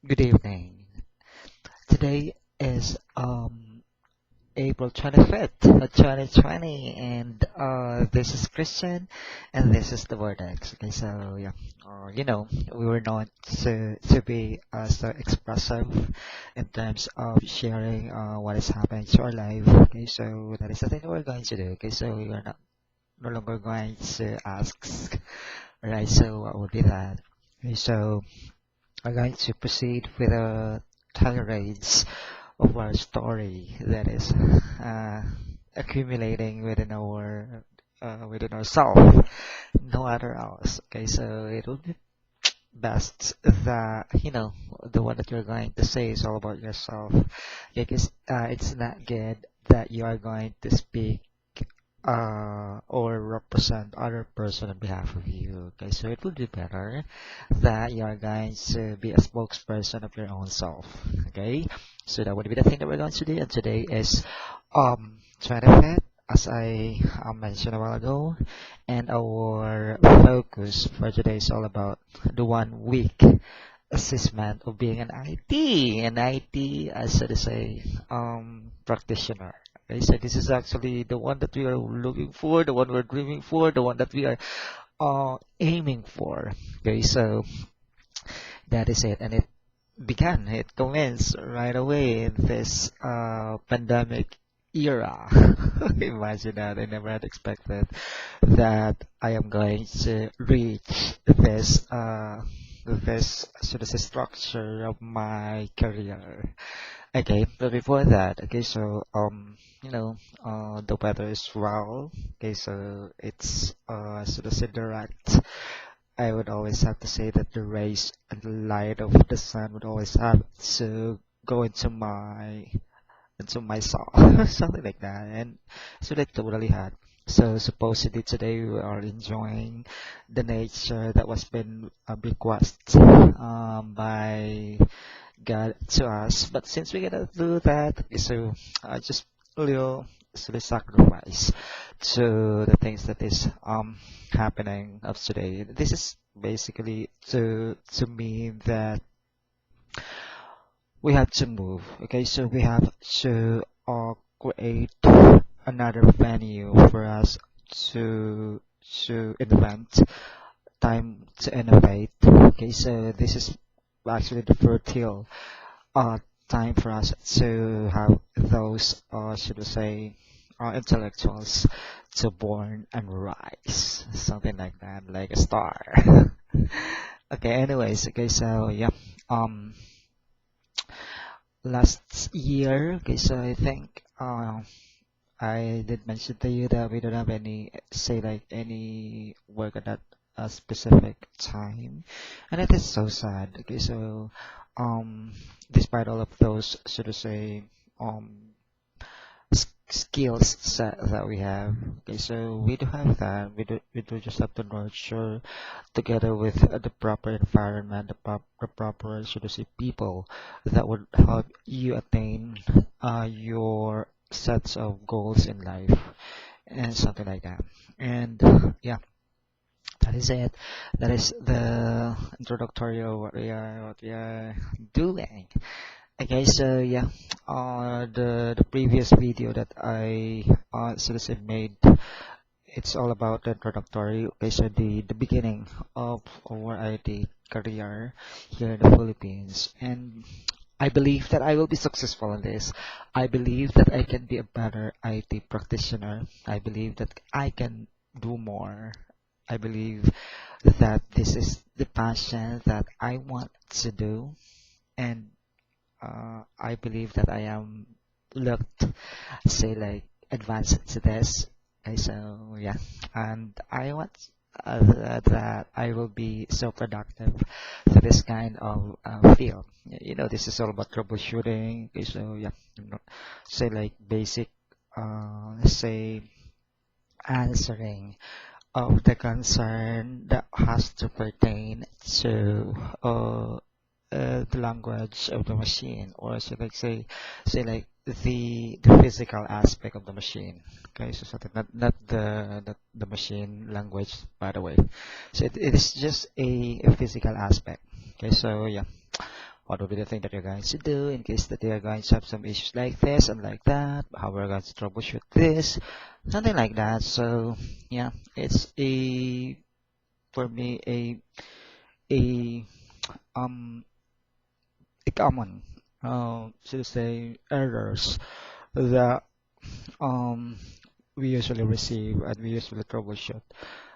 Good evening. Today is April 25th, 2020, and this is Christian, and this is the Vortex. Okay, so yeah, we were known to be so expressive in terms of sharing what is happening to our life. Okay, so that is the thing that we're going to do. Okay, so we are not no longer going to ask, right? So what would be that? Okay, so we're going to proceed with a tirades of our story that is uh, accumulating within ourselves, no other else. Okay, so it would be best that the one that you're going to say is all about yourself, because it's not good that you are going to speak or represent other person on behalf of you. Okay, so it would be better that you are going to be a spokesperson of your own self. Okay, so that would be the thing that we're going to do. And today is 25th, as I mentioned a while ago, and our focus for today is all about the 1 week assessment of being an IT, as so to say, practitioner. Okay, so this is actually the one that we are looking for, the one we're dreaming for, the one that we are aiming for. Okay, so that is it, and it commenced right away in this pandemic era. Imagine that. I never had expected that I am going to reach this sort of structure of my career. Okay, but before that, okay, so the weather is well. Okay, so it's sort of direct. I would always have to say that the rays and the light of the sun would always have to go into my soul, something like that, and so that totally had. So supposedly today we are enjoying the nature that was been bequeathed by God to us. But since we cannot do that, okay, so I just will actually sacrifice to the things that is happening of today. This is basically to mean that we have to move. Okay, so we have to create another venue for us to invent, time to innovate. Okay, so this is actually the fertile uh, time for us to have those, should I say, intellectuals to born and rise, something like that, like a star. Okay, anyways, okay, so yeah, um, last year, okay, so I think I did mention to you that we don't have any, say, like any work at that specific time, and it is so sad. Okay, so despite all of those, should I say, um, skills set that we have. Okay, so we do have that. We do just have to nurture together with the proper environment, the proper, should I say, people that would help you attain your sets of goals in life and something like that. And yeah, that is it. That is the introductory of what we are doing. Okay, so yeah, the previous video that I sort of made, it's all about the introductory. Okay, so the beginning of our IT career here in the Philippines, and I believe that I will be successful in this. I believe that I can be a better IT practitioner. I believe that I can do more. I believe that this is the passion that I want to do, and I believe that I am looked, say, like advanced to this. Okay, so yeah, and I want that I will be so productive to this kind of field. This is all about troubleshooting. Okay, so yeah, say like basic, say answering of the concern that has to pertain to the language of the machine, or should I say like the physical aspect of the machine. Okay, so something, not the machine language, by the way. So it is just a physical aspect. Okay, so yeah, what would be the thing that you're going to do in case that they are going to have some issues like this and like that, how we're going to troubleshoot this, something like that. So yeah, it's a for me a um a common should I say errors that um we usually receive and we usually troubleshoot.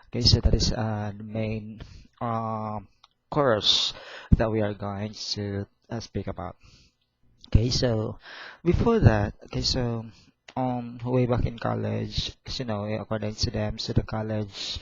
Okay, so that is the main um course that we are going to speak about. Okay, so before that, okay, so way back in college, 'cause, according to them, so the college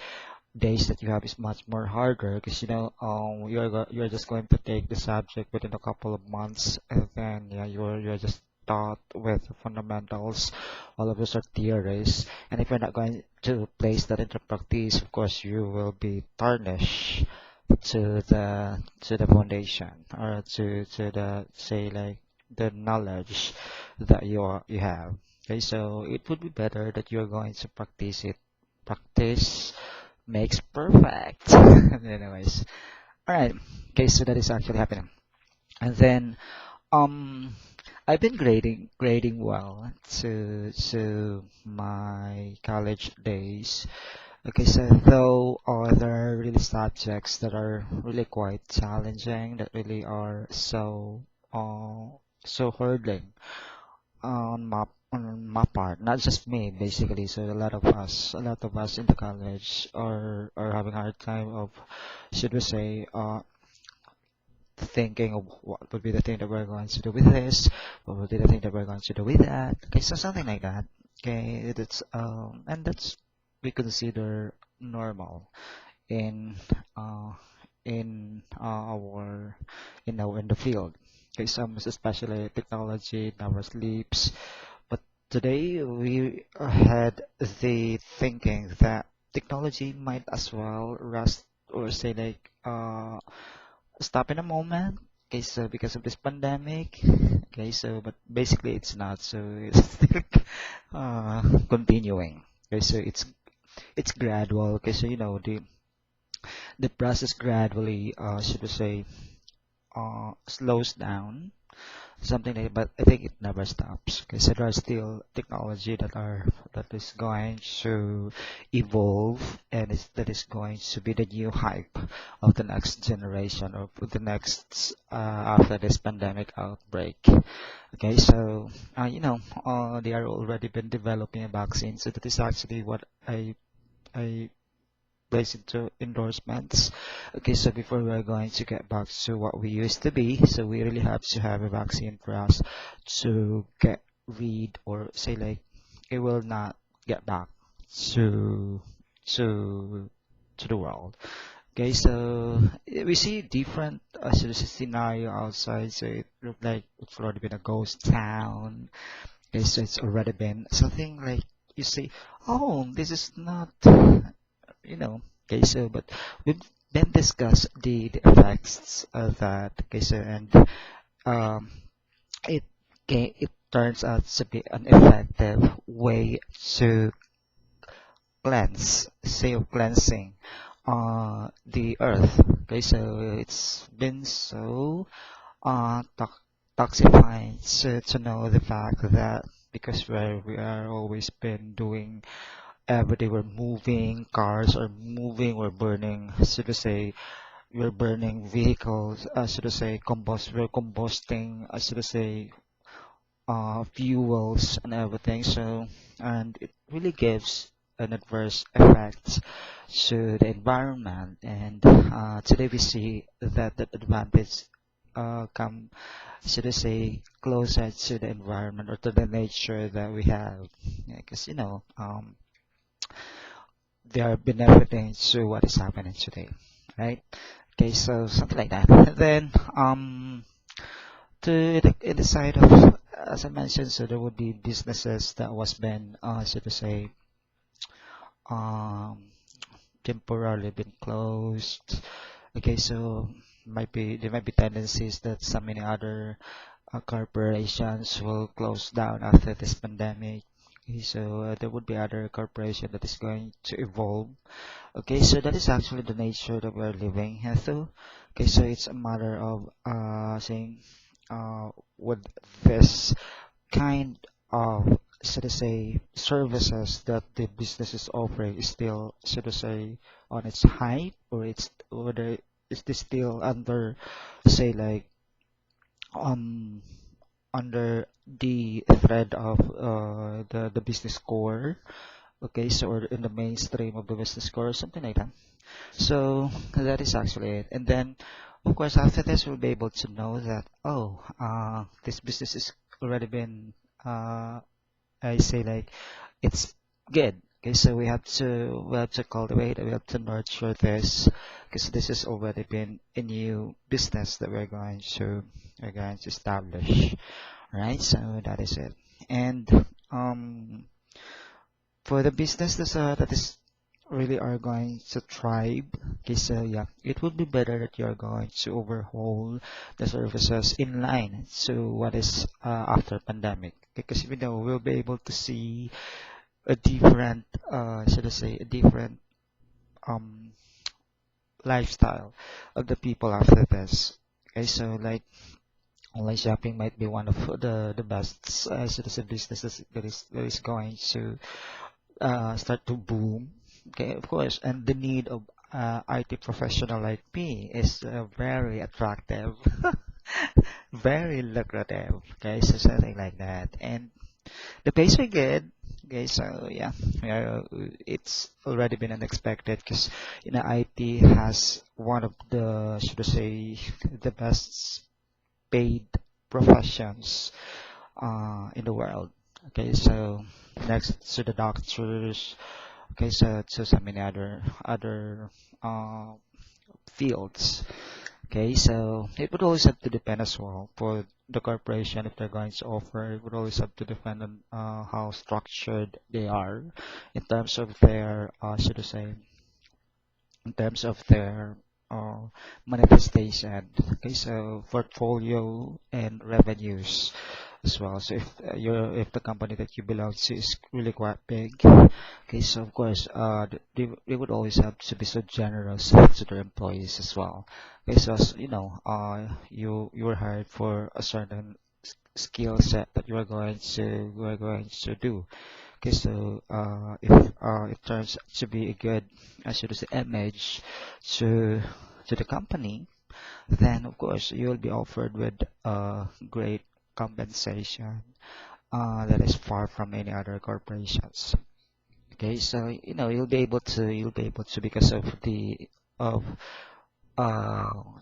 days that you have is much more harder because you're just going to take the subject within a couple of months, and then yeah, you're just taught with the fundamentals. All of those are theories, and if you're not going to place that into practice, of course you will be tarnished to the foundation, or to the, say, like the knowledge that you have. Okay, so it would be better that you're going to practice it. Practice makes perfect. Anyways, all right. Okay, so that is actually happening. And then um I've been grading well to my college days. Okay, so though there are really subjects that are really quite challenging, that really are so hurdling on my part, not just me basically. So a lot of us in the college are having a hard time of, should we say, thinking of what would be the thing that we're going to do with this, what would be the thing that we're going to do with that. Okay, so something like that. Okay, that's we consider normal in uh our in the field. Okay, some especially technology never sleeps. But today we had the thinking that technology might as well rest, or say like stop in a moment. Okay, so because of this pandemic. Okay, so but basically it's not. So it's still continuing. Okay, so it's gradual. Okay, so the process gradually, should we say, slows down, something like. But I think it never stops. Okay, so there are still technology that is going to evolve, and that is going to be the new hype of the next generation, or for the next after this pandemic outbreak. Okay, so they are already been developing a vaccine, so that is actually what I place into endorsements. Okay, so before we're going to get back to what we used to be, so we really have to have a vaccine for us to get rid, or say like it will not get back to to to the world. Okay, so we see different scenario outside. So it looked like it's already been a ghost town. Okay, so it's already been something like you say, oh, this is not you know okay, so but we've then discussed the effects of that. Okay, so and um it it turns out to be an effective way to say of cleansing the earth. Okay, so it's been so toxifying to know the fact that because we are always been doing every day, we're moving, cars are moving, we're burning, so to say, we're burning vehicles, so to say, we're combusting, so to say, fuels and everything. So, and it really gives an adverse effect to the environment. And today we see that the advantage come, should I say, closer to the environment or to the nature that we have. Because, they are benefiting to what is happening today, right? Okay, so something like that. Then, in the side of, as I mentioned, so there would be businesses that was been, so to say, um, temporarily been closed. Okay, so there might be tendencies that some many other corporations will close down after this pandemic. Okay, so there would be other corporation that is going to evolve. Okay, so that is actually the nature that we're living. And so Okay, so it's a matter of saying would this kind of, so to say, services that the business is offering is still, so to say, on its hype, or it's whether is this still under, say, like um under the thread of the business core. Okay, so or in the mainstream of the business core or something like that. So that is actually it. And then, of course, after this, we'll be able to know that, oh, this business is already been, I say like, it's good. Okay, so we have to cultivate, we have to nurture this, because this has already been a new business that we're going to establish, right? So that is it. And um, for the business that is really are going to thrive. Okay, so yeah, it would be better that you're going to overhaul the services in line to what is after pandemic. Because we know we'll be able to see a different, should I say, a different um lifestyle of the people after this. Okay, so like online shopping might be one of the best, should I say, businesses that is going to start to boom. Okay, of course, and the need of IT professional like me is very attractive, very lucrative. Okay, so something like that, and the pays are good. Okay, so yeah, it's already been unexpected because IT has one of the, should I say, the best paid professions in the world. Okay, so next to the doctors. Okay, so so many other uh, fields. Okay, so it would always have to depend as well for the corporation if they're going to offer. It would always have to depend on how structured they are in terms of their, should I say, in terms of their uh, manifestation. Okay, so portfolio and revenues as well. So if the company that you belong to is really quite big, okay, so of course they would always have to be so generous to their employees as well. Okay, so you were hired for a certain skill set that you are going to do. Okay, so if it turns to be a good, I should say, image to the company, then of course you will be offered with great compensation that is far from any other corporations. Okay, so you'll be able to because of the of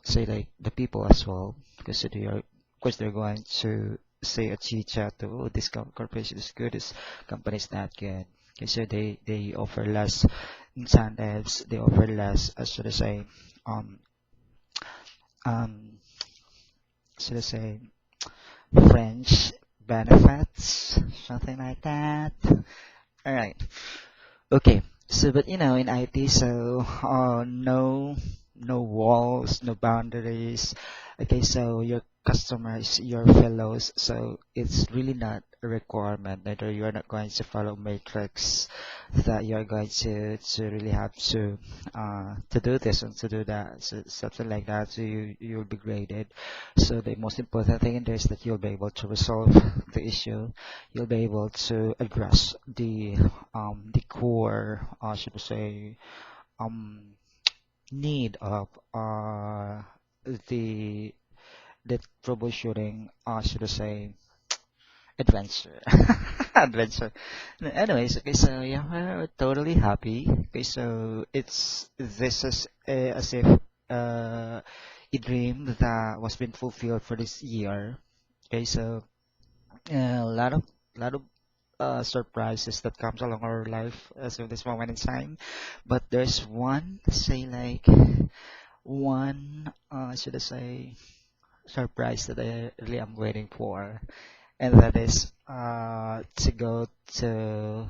say like the people as well, because they are, of course, they're going to say a chit chat to, oh, this corporation is good, this company is not good. Okay, so they offer less incentives, they offer less, should I say, um um should I say, French benefits, something like that. All right. Okay. So, but in IT, so no walls, no boundaries. Okay, so your customers, your fellows, so it's really not a requirement. Neither you are not going to follow matrix that you are going to really have to do this and to do that, so something like that. So you'll be graded. So the most important thing in there is that you'll be able to resolve the issue. You'll be able to address the core, should we say, um need of the the troubleshooting, should I say, adventure. Adventure. Anyways, okay, so yeah, we're totally happy. Okay, so this is as if a dream that was been fulfilled for this year. Okay, so a lot of surprises that comes along our life as of this moment in time. But there's one, say like one, should I say, surprise that I really am waiting for, and that is to go to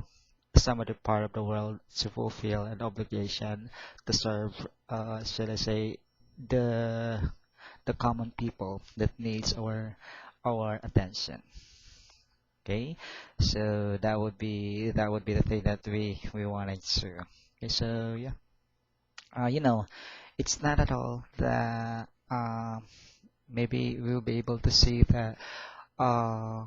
some other part of the world to fulfill an obligation to serve, should I say, the the common people that needs our attention. Okay, so that would be the thing that we wanted to. Okay, so yeah, you know, it's not at all that maybe we'll be able to see that uh,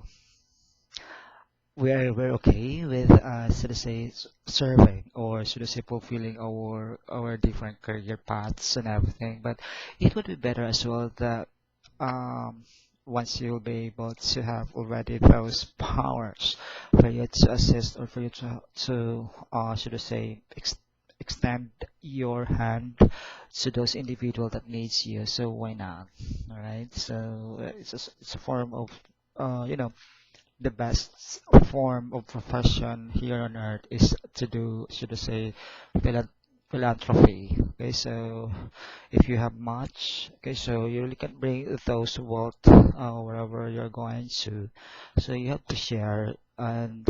we're okay with should I say serving or should I say fulfilling our different career paths and everything, but it would be better as well that um, once you'll be able to have already those powers for you to assist or for you to should I say extend your hand to those individual that needs you. So why not? All right. So it's a form of the best form of profession here on earth is to do, should I say, philan- philanthropy. Okay, so if you have much, okay, so you really can bring those wealth wherever you're going to. So you have to share and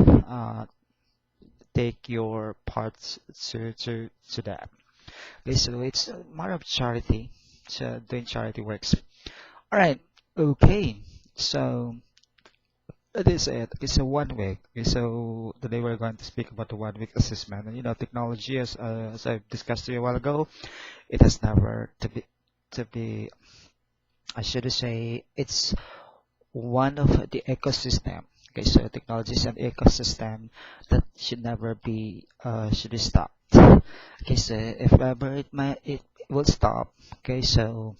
take your parts to that. Okay, so it's a matter of charity. So doing charity works. All right. Okay. So it is it. It's a 1 week. Okay, so today we're going to speak about the 1 week assessment. And technology, as I discussed to you a while ago, it has never to be. I should say it's one of the ecosystem. Okay, so technology is an ecosystem that should never be should be stopped. Okay, so if ever it will stop. Okay, so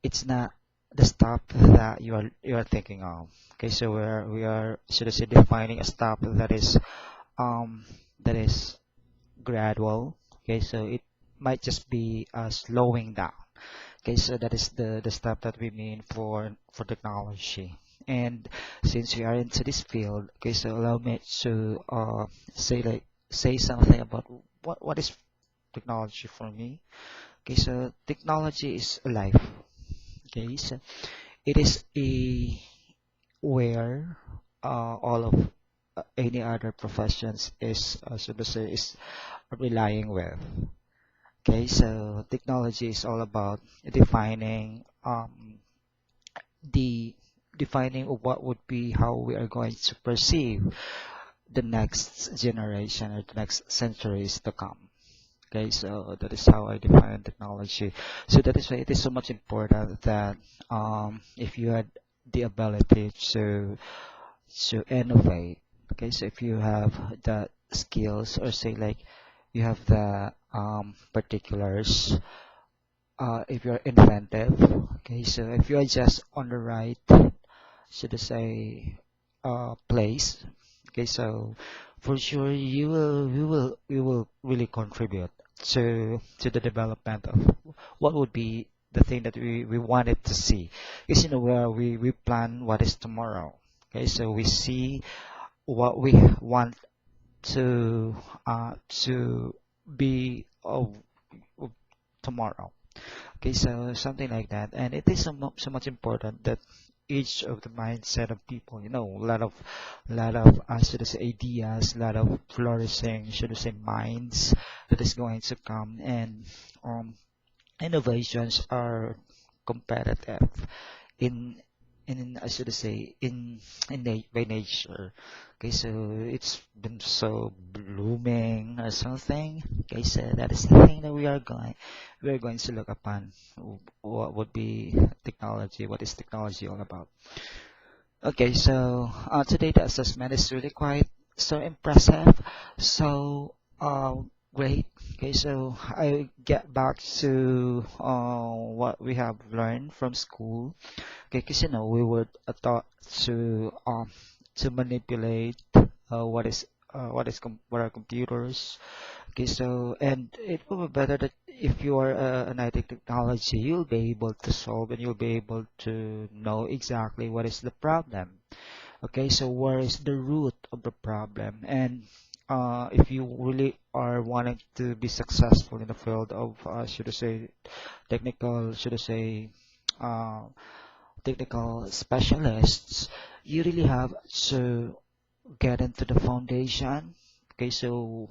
it's not the stop that you are thinking of. Okay, so we are should I say defining a stop um that is gradual. Okay, so it might just be slowing down. Okay, so that is the step that we mean for technology. And since we are into this field, okay, so allow me to say something about what is technology for me. Okay, so technology is life. Okay, so it is a where all of any other professions is should I say is relying with. Okay, so technology is all about the defining of what would be how we are going to perceive the next generation or the next centuries to come. Okay, so that is how I define technology. So that is why it is so much important that if you had the ability to innovate, okay, so if you have the skills or say like you have the particulars, if you're inventive, okay, so if you are just on the right, should I say, place, okay, so for sure you will really contribute to the development of what would be the thing that we wanted to see. Because where we plan what is tomorrow. Okay, so we see what we want to be of tomorrow. Okay, so something like that, and it is so much important that each of the mindset of people, a lot of should I say ideas, a lot of flourishing, should I say minds that is going to come, and um, innovations are competitive in I should say by nature. Okay, so it's been so blooming or something. Okay, so that is the thing that we are going to look upon. What would be technology? What is technology all about? Okay, so today the assessment is really quite so impressive. So great. Okay, so I get back to what we have learned from school. Okay, because we were taught to manipulate what are computers. Okay, so and it will be better that if you are an IT technology, you'll be able to solve and you'll be able to know exactly what is the problem. Okay, so where is the root of the problem? And if you really are wanting to be successful in the field of should I say technical, should I say uh, technical specialists, you really have to get into the foundation. Okay, so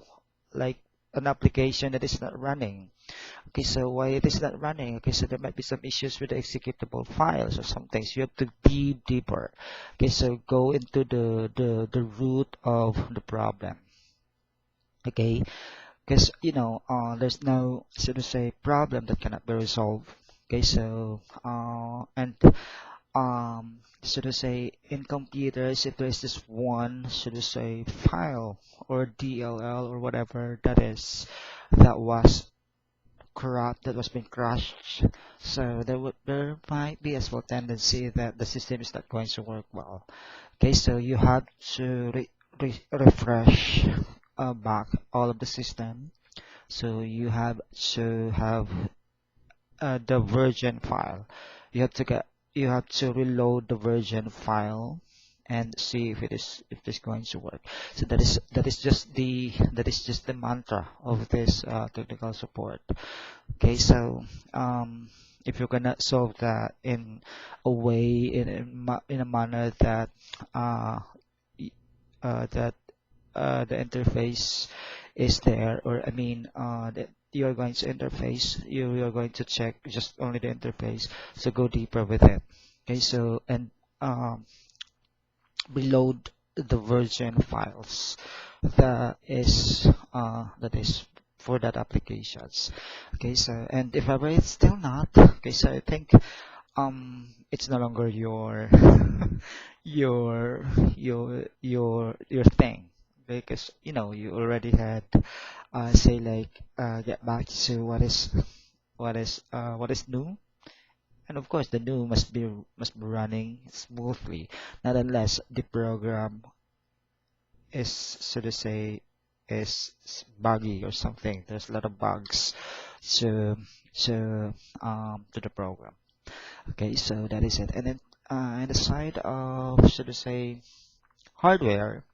like an application that is not running. Okay, so why it is not running? Okay, so there might be some issues with the executable files or some things. You have to dig deeper. Okay, so go into the root of the problem. Okay, because there's no, so to say, problem that cannot be resolved. Okay, so and so to say, in computers, if there is this one, so to say, file or DLL or whatever that is, that was corrupt, that was being crushed, so there might be as well tendency that the system is not going to work well. Okay, so you have to refresh back all of the system. So you have to have the version file. You have to get you have to reload the version file and see if it's going to work. So that is just the mantra of this technical support. Okay, so if you're gonna solve that in a way in a manner that uh, y- that the interface is there, or I mean, that you're going to interface, you're going to check just only the interface. So go deeper with it. Okay, so and um, reload the version files that is for that applications. Okay, so and if ever it's still not, okay, so I think it's no longer your your your thing, because you already had say like get back to what is new, and of course the new must be running smoothly, not unless the program is, so to say, is buggy or something. There's a lot of bugs to to the program. Okay, so that is it. And then on the side of, so to say, hardware,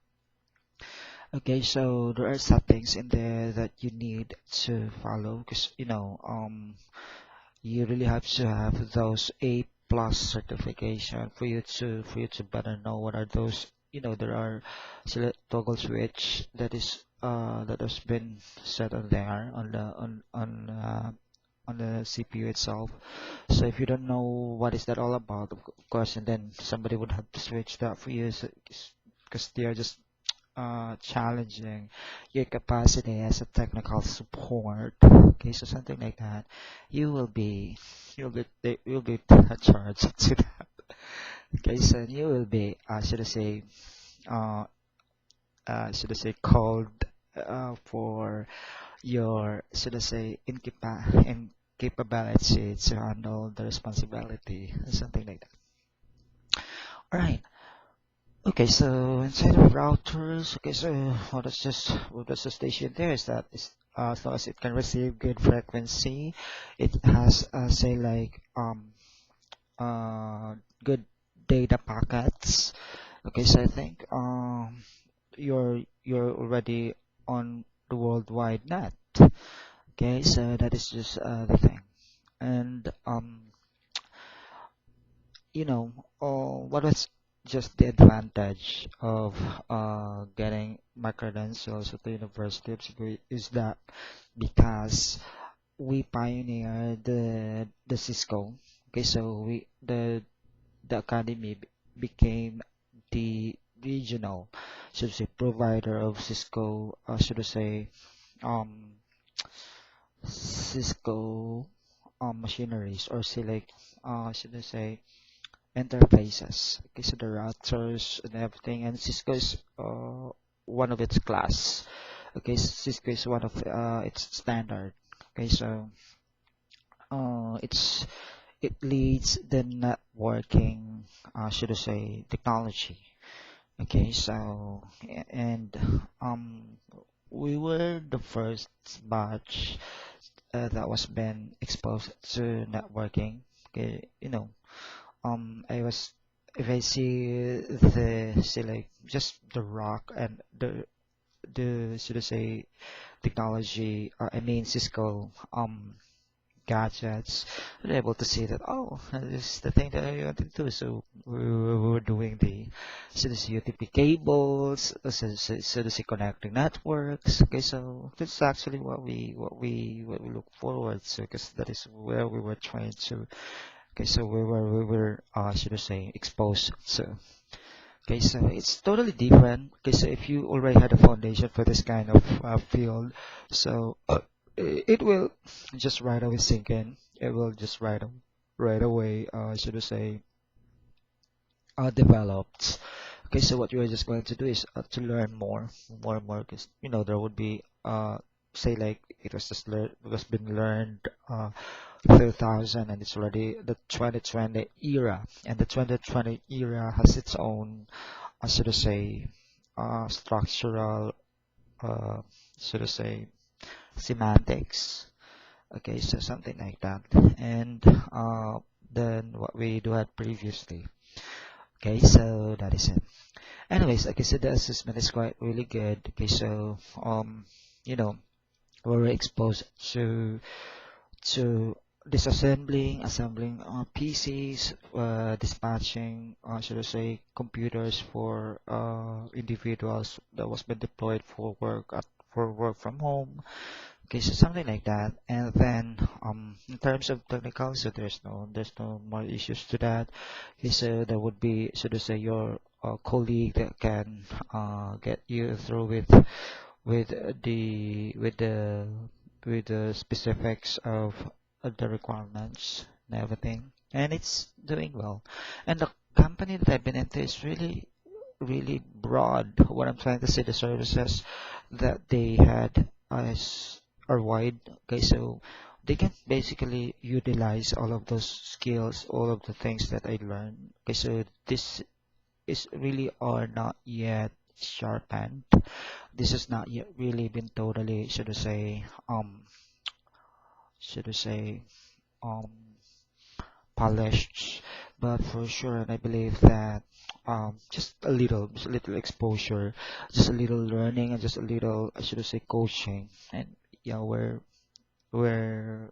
okay, so there are settings in there that you need to follow, because you really have to have those A plus certification for you to better know what are those. There are select toggle switch that has been set on there on the CPU itself. So if you don't know what is that all about, of course, and then somebody would have to switch that for you, because they are just challenging your capacity as a technical support. Okay, so something like that, you will be you'll be charged to that. Okay, so you will be uh, should I say called for your, should I say, incapability to handle the responsibility, something like that. All right. Okay, so inside of routers, okay, so what is the station there is that is as long as it can receive good frequency, it has say like uh good data packets. Okay, so I think you're already on the worldwide net. Okay, so that is just the thing. And you know, what was just the advantage of getting my credentials at the University of Cebu is that because we pioneered the Cisco. Okay, so the academy became the regional, should I say, provider of Cisco, should I say, um, Cisco machineries, or say like, should I say, interfaces. Okay, so the routers and everything, and Cisco is one of its class. Okay, Cisco is one of its standard. Okay, so it leads the networking, should I say, technology. Okay, so and um we were the first batch that was been exposed to networking. Okay, I was if I see the say like just the rock and the should I say technology, I mean Cisco gadgets, we were able to see that, oh, this is the thing that I want to do. So we were doing the CDC UTP cables, CDC connecting networks. Okay, so that's actually what we look forward to, because that is where we were trying to. Okay, so we were should I say exposed to. Okay, so it's totally different. Okay, so if you already had a foundation for this kind of field, so it will just right away sink in. It will just right away, should I say, developed. Okay, so what you are just going to do is to learn more and more, because there would be say like it was just it was been learned 2000, and it's already the 2020 era, and the 2020 era has its own, should I say, structural, uh, should I say, semantics. Okay, so something like that, and then what we do had previously. Okay, so that is it. Anyways, like I said, the assessment is quite really good. Okay, so you know, we're exposed to disassembling, assembling PCs, dispatching, should I say, computers for individuals that was been deployed for work from home. Okay, so something like that. And then in terms of technical, so there's no more issues to that. Okay, so there would be, should I say, your colleague that can get you through with the specifics of the requirements and everything, and it's doing well. And the company that I've been into is really broad. What I'm trying to say, the services that they had are wide. Okay, so they can basically utilize all of those skills, all of the things that I learned. Okay, so this is really are not yet sharpened. This has not yet really been totally, should I say, um, polished, but for sure, and I believe that just a little exposure, just a little learning, and just a little, I should say, coaching, and yeah, we're we're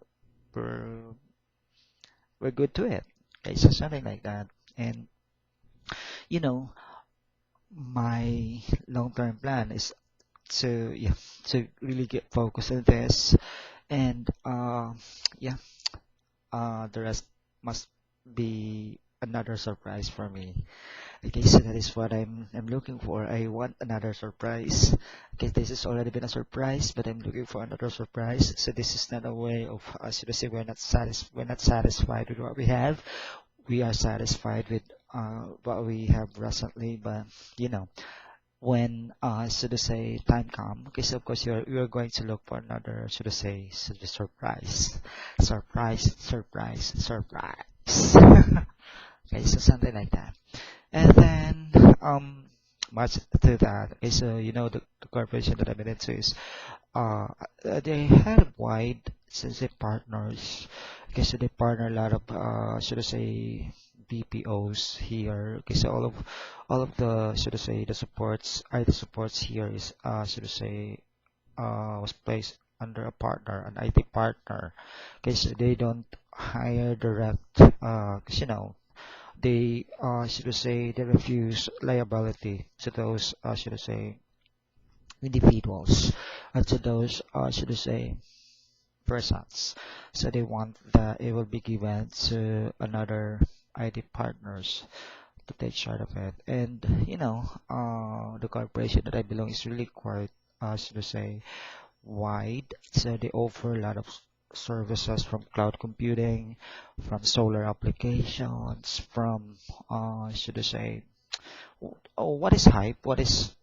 we're good to it. Okay, so something like that, and you know, my long-term plan is to yeah to really get focused on this, and yeah, the rest must be another surprise for me. Okay, so that is what I'm looking for. I want another surprise. Okay, this has already been a surprise, but I'm looking for another surprise. So this is not a way of, should I say, we're not satisfied with what we have. We are satisfied with what we have recently, but you know, when should I say, time come. Okay, so of course you're going to look for another, should I say, surprise, surprise. Okay, so something like that. And then, much to that, okay, so the corporation that I've been into is, they had wide sensitive partners. Okay, so they partner a lot of, should I say, BPOs here. Okay, so all of the, should I say, the supports, IT supports here is, should I say, was placed under a partner, an IT partner. Okay, so they don't hire direct, 'cause they, should I say, they refuse liability to those, should I say, individuals, and to those, should I say, persons. So they want that it will be given to another ID partners to take charge of it. And the corporation that I belong is really quite, should I say, wide. So they offer a lot of services, from cloud computing, from solar applications, from, should I say, what is hype? What is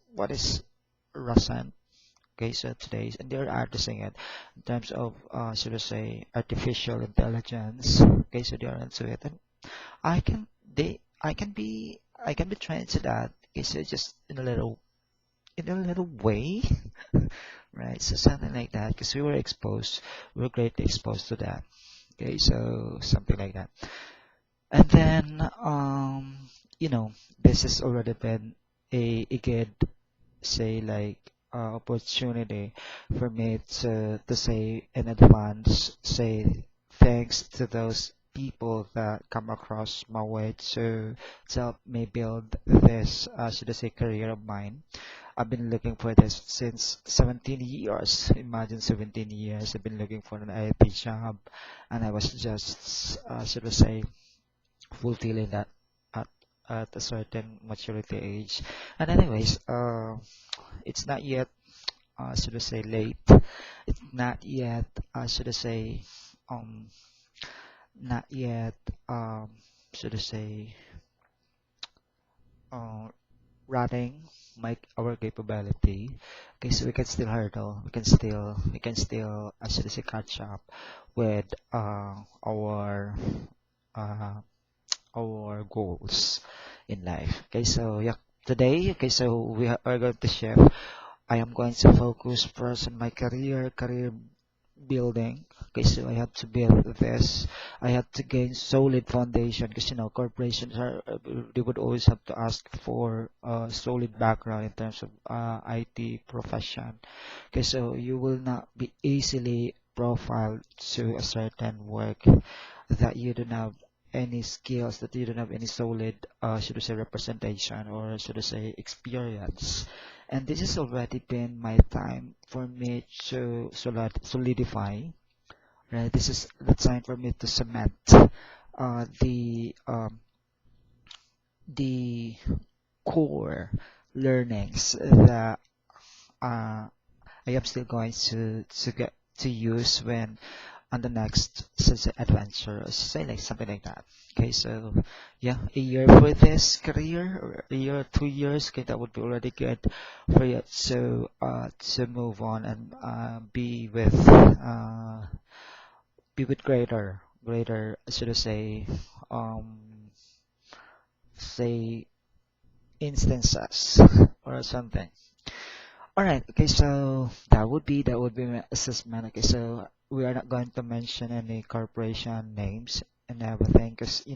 recent? Okay, so today's, and they're addressing it in terms of, should I say, artificial intelligence. Okay, so they're into it, and I can be trained to that. Okay, so just in a little way, right? So something like that, because we were greatly exposed to that. Okay, so something like that. And then, this has already been a good, say, like, opportunity for me to say in advance, say thanks to those people that come across my way to help me build this, should I say, career of mine. I've been looking for this since 17 years. Imagine 17 years I've been looking for an IT job, and I was just, should I say, fulfilling that at at a certain maturity age. And anyways, it's not yet, should I say, late. It's not yet, should I say, um, not yet, um, should I say, uh, running my our capability. Okay, so we can still hurdle. We can still, should I say, catch up with uh, our goals in life. Okay, so yeah, today, okay, so are going to share. I am going to focus first on my career building. Okay, so I have to build this. I have to gain solid foundation because corporations are they would always have to ask for a solid background in terms of IT profession. Okay, so you will not be easily profiled to a certain work that you don't have any skills, that you don't have any solid, should I say, representation, or should I say, experience. And this has already been my time for me to solidify, right? This is the time for me to cement uh, the um, the core learnings that I am still going to get to use when on the next adventure, or say like something like that. Okay, so yeah, a year for this career, or a year, 2 years. Okay, that would be already good for you to move on and be with greater, should I um say instances or something. All right. Okay. So that would be my assessment. Okay. So we are not going to mention any corporation names and everything, because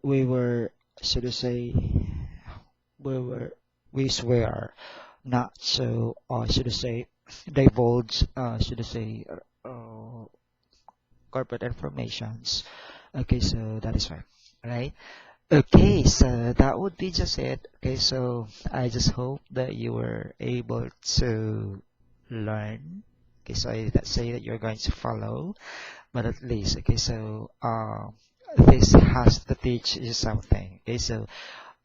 we were, should I say, we were we swear not to, should I say, divulge, should I say, corporate informations. Okay. So that is fine. Right. Okay, so that would be just it. Okay, so I just hope that you were able to learn. Okay, so I that say that you're going to follow, but at least, okay, so this has to teach you something. Okay, so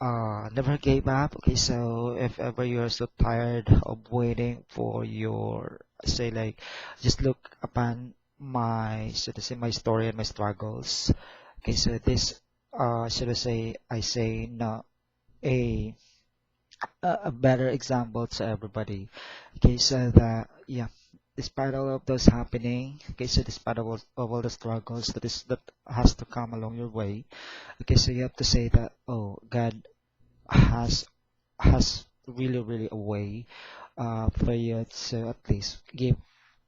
never give up. Okay, so if ever you're so tired of waiting for your, say, like, just look upon my, so to say, my story and my struggles. Okay, so this, should I say, no, a a better example to everybody. Okay, so that, yeah, despite all of those happening, okay, so despite of all the struggles that has to come along your way, okay, so you have to say that, oh, God has really a way for you to at least give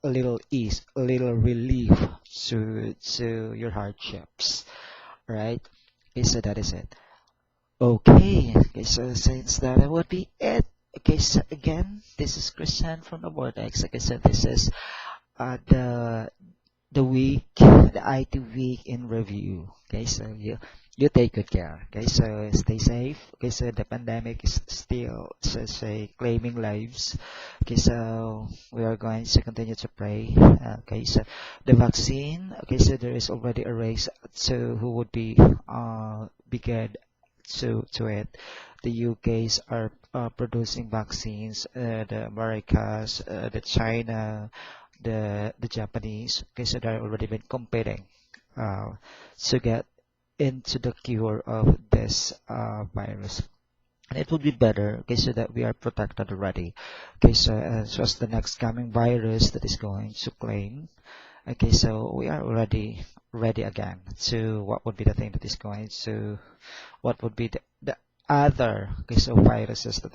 a little ease, a little relief to your hardships, right? Okay, so that is it. Okay, so since that would be it. Okay, so again, this is Christian from the Vortex. Like I said, this is the week, the IT week in review. Okay, so you take good care. Okay, so stay safe. Okay, so the pandemic is still, so say, claiming lives. Okay, so we are going to continue to pray. Okay, so the vaccine. Okay, so there is already a race to who would be good to it. The UKs are producing vaccines. The Americas, the China, the Japanese. Okay, so they're already been competing uh, to get into the cure of this virus. And it would be better, okay, so that we are protected already. Okay, so as the next coming virus that is going to claim, okay, so we are already ready again to what would be the thing that is going to, what would be the other, okay, so viruses uh,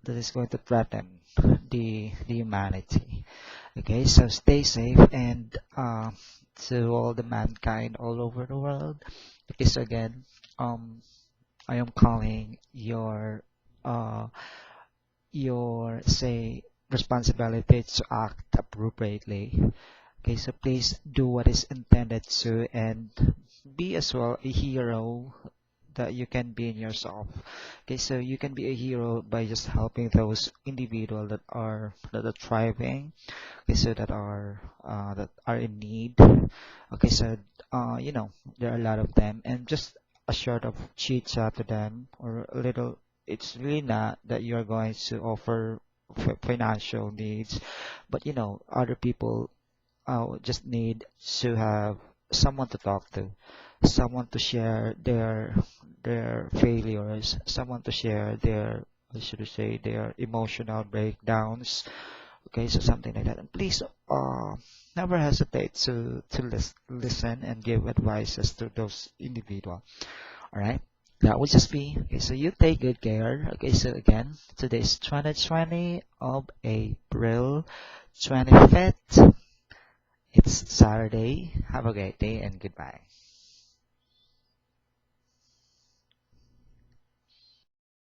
that is going to threaten the humanity. Okay, so stay safe, and to all the mankind all over the world. Okay, so again, um, I am calling uh, your, say, responsibility to act appropriately. Okay, so please do what is intended to, and be as well a hero that you can be in yourself. Okay, so you can be a hero by just helping those individuals that are thriving. Okay, so that are in need. Okay, so there are a lot of them, and just a short of chit chat to them, or a little. It's really not that you're going to offer financial needs, but other people just need to have someone to talk to, someone to share their failures, someone to share their, what should I say, their emotional breakdowns. Okay, so something like that. And please, never hesitate to listen and give advices to those individual. All right. That would just be okay. So you take good care. Okay. So again, today's 2020 of April 25th. It's Saturday. Have a great day and goodbye.